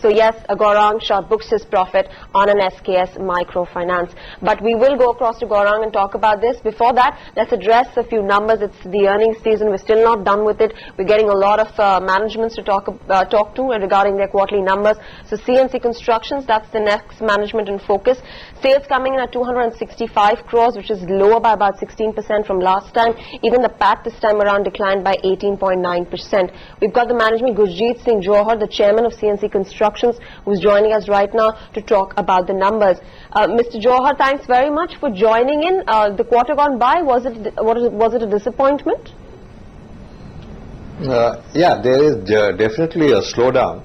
So yes, Gaurang Shah books his profit on an SKS microfinance. But we will go across to Gaurang and talk about this. Before that, let's address a few numbers. It's the earnings season. We're still not done with it. We're getting a lot of managements to talk to regarding their quarterly numbers. So C&C Constructions, that's the next management in focus. Sales coming in at 265 crores, which is lower by about 16% from last time. Even the PAT this time around declined by 18.9%. We've got the management, Gurjeet Singh Johar, the chairman of C&C Constructions, who's joining us right now to talk about the numbers. Mr. Johar, thanks very much for joining in. The quarter gone by, was it a disappointment? Yeah, there is definitely a slowdown,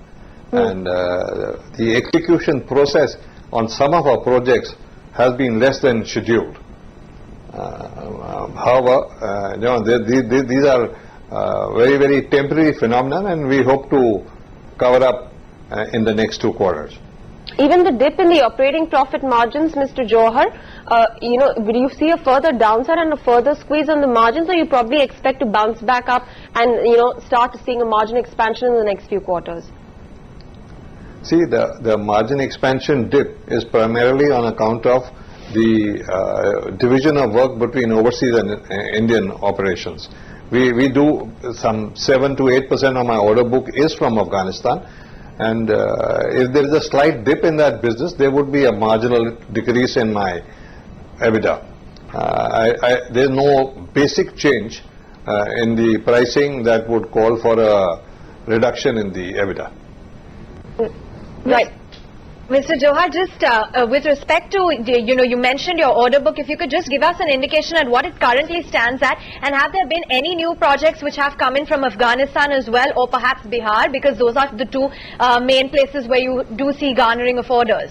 and the execution process on some of our projects has been less than scheduled. However, these are very, very temporary phenomena, and we hope to cover up in the next 2 quarters. Even the dip in the operating profit margins, Mr. Johar, will you see a further downside and a further squeeze on the margins, or you probably expect to bounce back up and start seeing a margin expansion in the next few quarters? See, the margin expansion dip is primarily on account of the division of work between overseas and Indian operations. We do some 7 to 8% of my order book is from Afghanistan, and if there is a slight dip in that business, there would be a marginal decrease in my EBITDA. There is no basic change in the pricing that would call for a reduction in the EBITDA. Right. Mr. Johar, just with respect to, you mentioned your order book, if you could just give us an indication at what it currently stands at, and have there been any new projects which have come in from Afghanistan as well, or perhaps Bihar, because those are the 2 main places where you do see garnering of orders?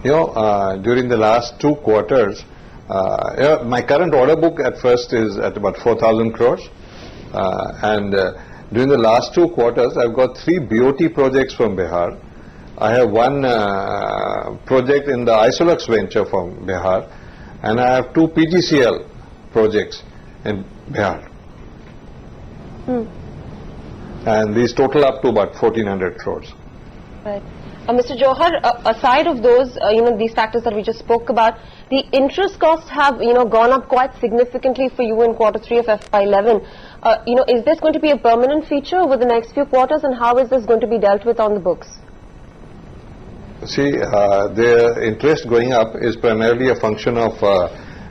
During the last 2 quarters, my current order book at first is at about 4,000 crores, and during the last 2 quarters, I've got 3 BOT projects from Bihar. I have 1 project in the Isolux venture from Bihar, and I have 2 PGCL projects in Bihar. And these total up to about 1,400 crores. Right. Mr. Johar, aside of those, these factors that we just spoke about, the interest costs have, gone up quite significantly for you in Q3 of FY11. Is this going to be a permanent feature over the next few quarters, and how is this going to be dealt with on the books? See, the interest going up is primarily a function of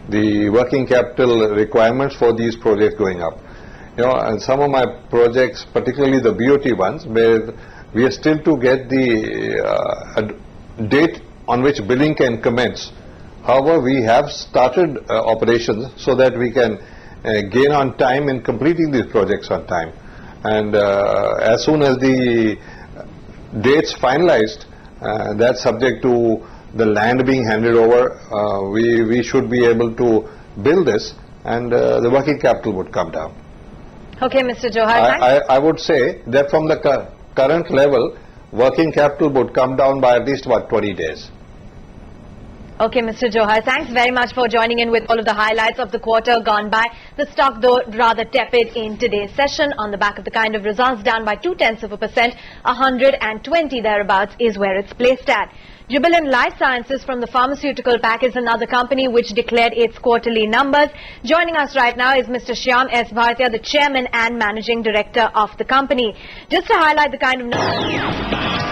the working capital requirements for these projects going up. And some of my projects, particularly the BOT ones, where we are still to get the date on which billing can commence. However, we have started operations so that we can gain on time in completing these projects on time. And as soon as the dates finalized, that's subject to the land being handed over, we should be able to build this, and the working capital would come down. Okay, Mr. Johar. I would say that from the current level, working capital would come down by at least about 20 days. Okay, Mr. Johar, thanks very much for joining in with all of the highlights of the quarter gone by. The stock, though, rather tepid in today's session on the back of the kind of results, down by 0.2%, 120 thereabouts is where it's placed at. Jubilant Life Sciences from the pharmaceutical pack is another company which declared its quarterly numbers. Joining us right now is Mr. Shyam S. Bhartia, the chairman and managing director of the company. Just to highlight the kind of numbers